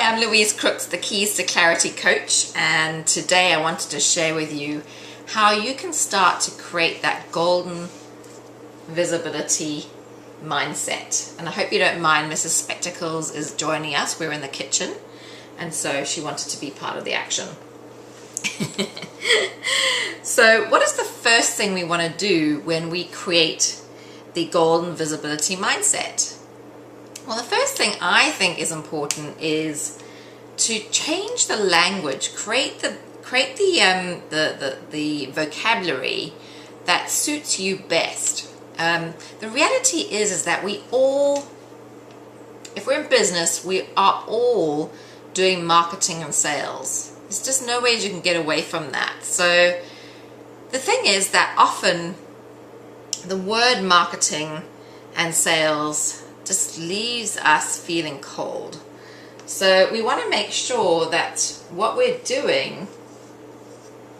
I'm Louise Crooks, the Keys to Clarity coach, and today I wanted to share with you how you can start to create that golden visibility mindset. And I hope you don't mind, Mrs. Spectacles is joining us. We're in the kitchen, and so she wanted to be part of the action. So what is the first thing we want to do when we create the golden visibility mindset? Well, the first thing I think is important is to change the language, create the vocabulary that suits you best. The reality is that we all, if we're in business, we are all doing marketing and sales. There's just no ways you can get away from that. So the thing is that often the word marketing and sales just leaves us feeling cold. So we want to make sure that what we're doing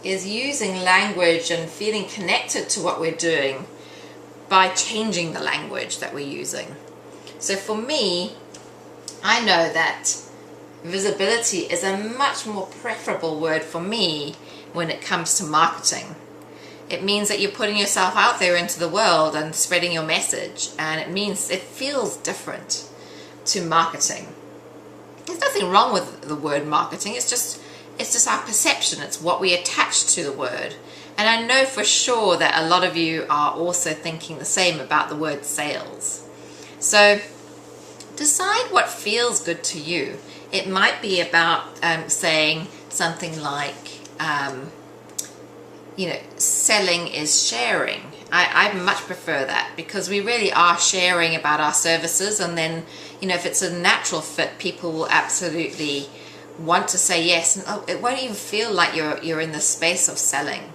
is using language and feeling connected to what we're doing by changing the language that we're using. So for me, I know that visibility is a much more preferable word for me when it comes to marketing. It means that you're putting yourself out there into the world and spreading your message, and it means it feels different to marketing. There's nothing wrong with the word marketing, it's just our perception, it's what we attach to the word. And I know for sure that a lot of you are also thinking the same about the word sales. So decide what feels good to you. It might be about saying something like, selling is sharing. I much prefer that, because we really are sharing about our services, and then, if it's a natural fit, people will absolutely want to say yes, and it won't even feel like you're in the space of selling.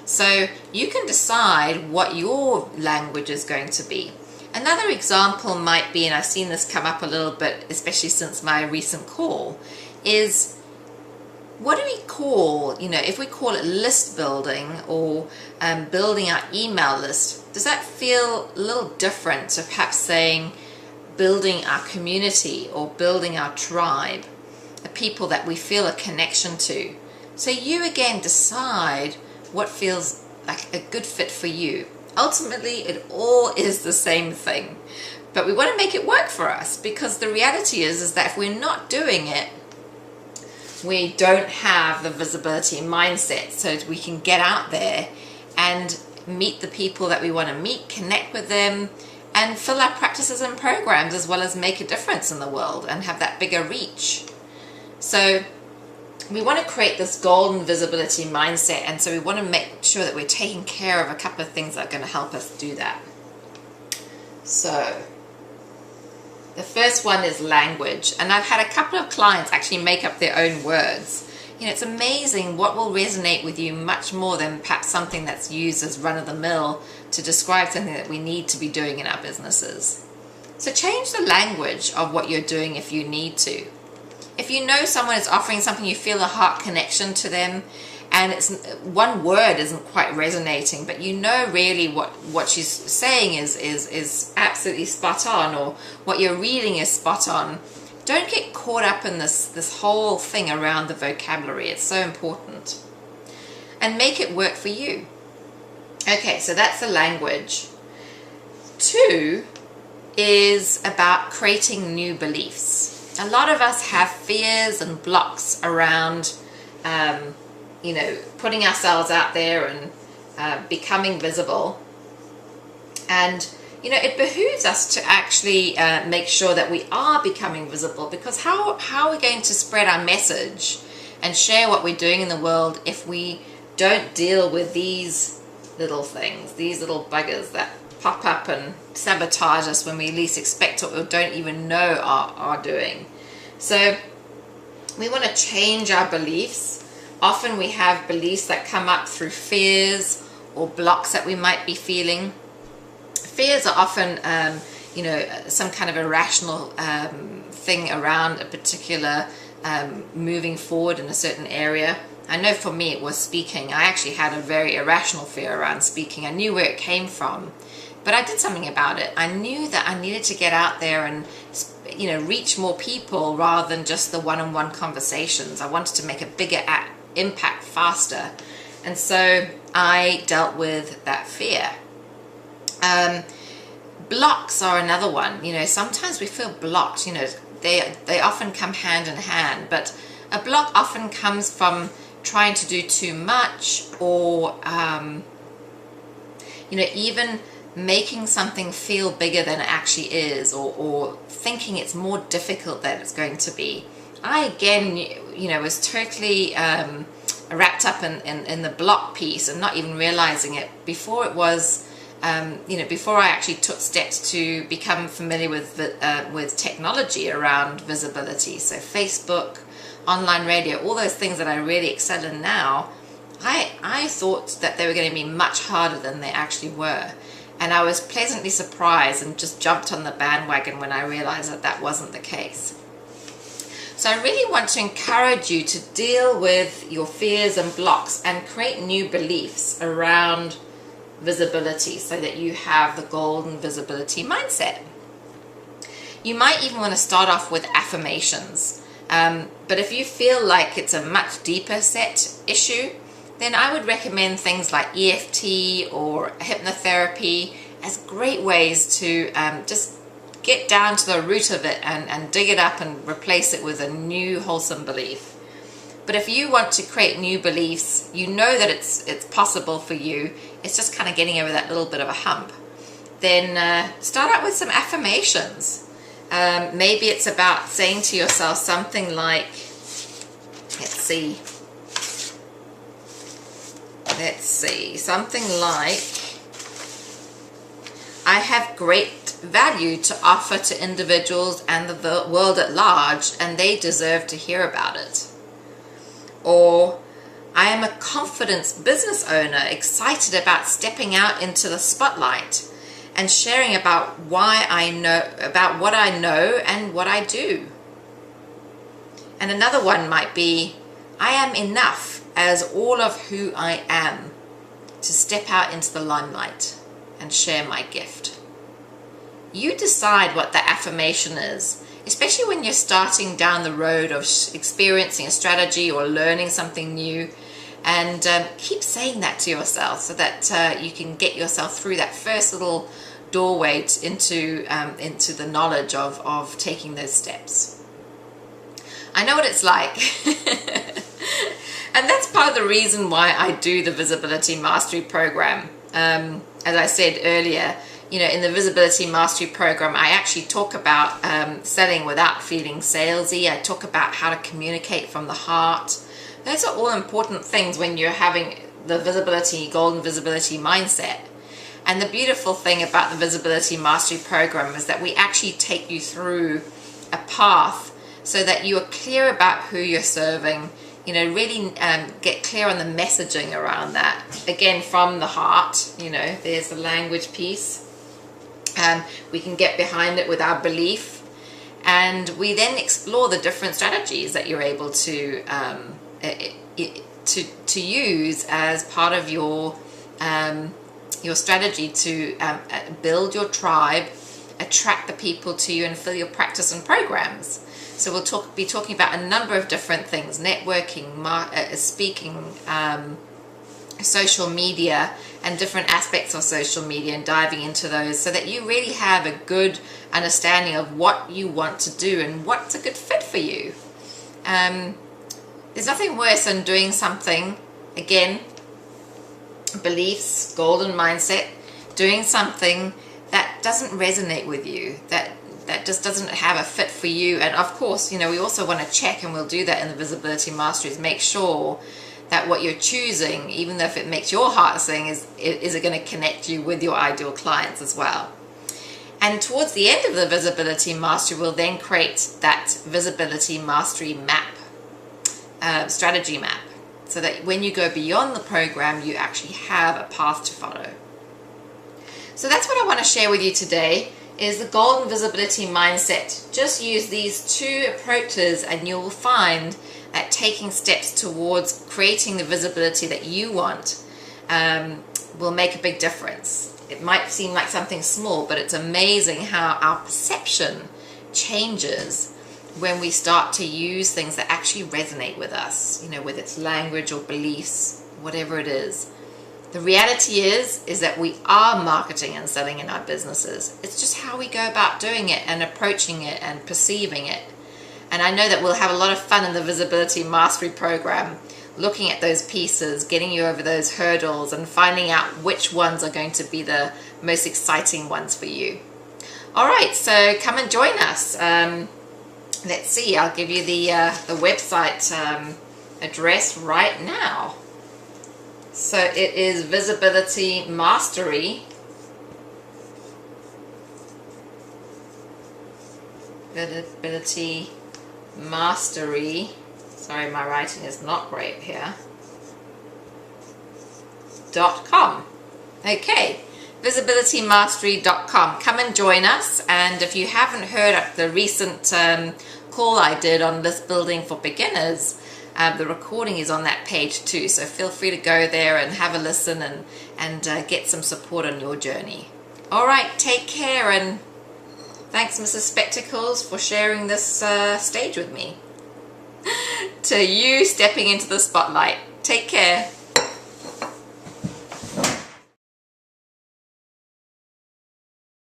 So you can decide what your language is going to be. Another example might be, and I've seen this come up a little bit, especially since my recent call, is what do we call, if we call it list building or building our email list, does that feel a little different to perhaps saying building our community or building our tribe, the people that we feel a connection to? So you again decide what feels like a good fit for you. Ultimately, it all is the same thing, but we want to make it work for us, because the reality is that if we're not doing it, we don't have the visibility mindset so we can get out there and meet the people that we want to meet, connect with them, and fill our practices and programs, as well as make a difference in the world and have that bigger reach. So we want to create this golden visibility mindset, and so we want to make sure that we're taking care of a couple of things that are going to help us do that. So the first one is language, and I've had a couple of clients actually make up their own words. It's amazing what will resonate with you much more than perhaps something that's used as run-of-the-mill to describe something that we need to be doing in our businesses. So change the language of what you're doing if you need to. If you know someone is offering something, you feel a heart connection to them, and it's one word isn't quite resonating, but really what she's saying is absolutely spot on, or what you're reading is spot on. Don't get caught up in this whole thing around the vocabulary. It's so important. And make it work for you. Okay, so that's the language. 2 is about creating new beliefs. A lot of us have fears and blocks around putting ourselves out there and becoming visible. And it behooves us to actually make sure that we are becoming visible, because how are we going to spread our message and share what we're doing in the world if we don't deal with these little things, these little buggers that pop up and sabotage us when we least expect it or don't even know are doing. So we want to change our beliefs. Often we have beliefs that come up through fears or blocks that we might be feeling. Fears are often, some kind of irrational thing around a particular moving forward in a certain area. I know for me it was speaking. I actually had a very irrational fear around speaking. I knew where it came from, but I did something about it. I knew that I needed to get out there and reach more people rather than just the one-on-one conversations. I wanted to make a bigger impact faster. And so I dealt with that fear. Blocks are another one. Sometimes we feel blocked. They often come hand in hand, but a block often comes from trying to do too much, or even making something feel bigger than it actually is, or thinking it's more difficult than it's going to be. I again was totally wrapped up in the block piece and not even realizing it before it was before I actually took steps to become familiar with technology around visibility. So Facebook, online radio, all those things that I really excel in now, I thought that they were going to be much harder than they actually were. And I was pleasantly surprised and just jumped on the bandwagon when I realized that that wasn't the case. So I really want to encourage you to deal with your fears and blocks and create new beliefs around visibility so that you have the golden visibility mindset. You might even want to start off with affirmations. But if you feel like it's a much deeper set issue, then I would recommend things like EFT or hypnotherapy as great ways to just get down to the root of it and dig it up and replace it with a new wholesome belief. But if you want to create new beliefs, you know that it's possible for you, it's just kind of getting over that little bit of a hump, then start out with some affirmations. Maybe it's about saying to yourself something like, something like, I have great value to offer to individuals and the world at large, and they deserve to hear about it. Or, I am a confident business owner excited about stepping out into the spotlight and sharing about what I know and what I do. And another one might be, I am enough as all of who I am to step out into the limelight and share my gift. You decide what the affirmation is, especially when you're starting down the road of experiencing a strategy or learning something new, and keep saying that to yourself so that you can get yourself through that first little doorway into the knowledge of taking those steps. I know what it's like. And that's part of the reason why I do the Visibility Mastery Program. As I said earlier, in the Visibility Mastery Program, I actually talk about selling without feeling salesy. I talk about how to communicate from the heart. Those are all important things when you're having the golden visibility mindset. And the beautiful thing about the Visibility Mastery Program is that we actually take you through a path so that you are clear about who you're serving, really get clear on the messaging around that. Again, from the heart, there's the language piece. We can get behind it with our belief, and we then explore the different strategies that you're able to use as part of your strategy to build your tribe, attract the people to you, and fill your practice and programs. So we'll be talking about a number of different things: networking, speaking, social media, and different aspects of social media, and diving into those so that you really have a good understanding of what you want to do and what's a good fit for you. There's nothing worse than doing something, again, beliefs, golden mindset, doing something that doesn't resonate with you, that just doesn't have a fit for you. And of course, we also want to check, and we'll do that in the Visibility Mastery, is make sure that what you're choosing, even though if it makes your heart sing, is it going to connect you with your ideal clients as well. And towards the end of the Visibility Mastery, we'll then create that Visibility Mastery map, strategy map, so that when you go beyond the program, you actually have a path to follow. So that's what I want to share with you today, is the golden visibility mindset. Just use these two approaches and you'll find that taking steps towards creating the visibility that you want will make a big difference. It might seem like something small, but it's amazing how our perception changes when we start to use things that actually resonate with us, you know, whether it's language or beliefs, whatever it is. The reality is that we are marketing and selling in our businesses. It's just how we go about doing it and approaching it and perceiving it. And I know that we'll have a lot of fun in the Visibility Mastery program, looking at those pieces, getting you over those hurdles and finding out which ones are going to be the most exciting ones for you. All right, so come and join us. Let's see, I'll give you the website address right now. So it is Visibility Mastery. Visibility Mastery. Sorry, my writing is not great here. .com. Okay, visibilitymastery.com. Come and join us. And if you haven't heard of the recent call I did on list building for beginners, the recording is on that page too. So feel free to go there and have a listen and get some support on your journey. All right, take care, and thanks, Mrs. Spectacles, for sharing this stage with me. To you stepping into the spotlight. Take care.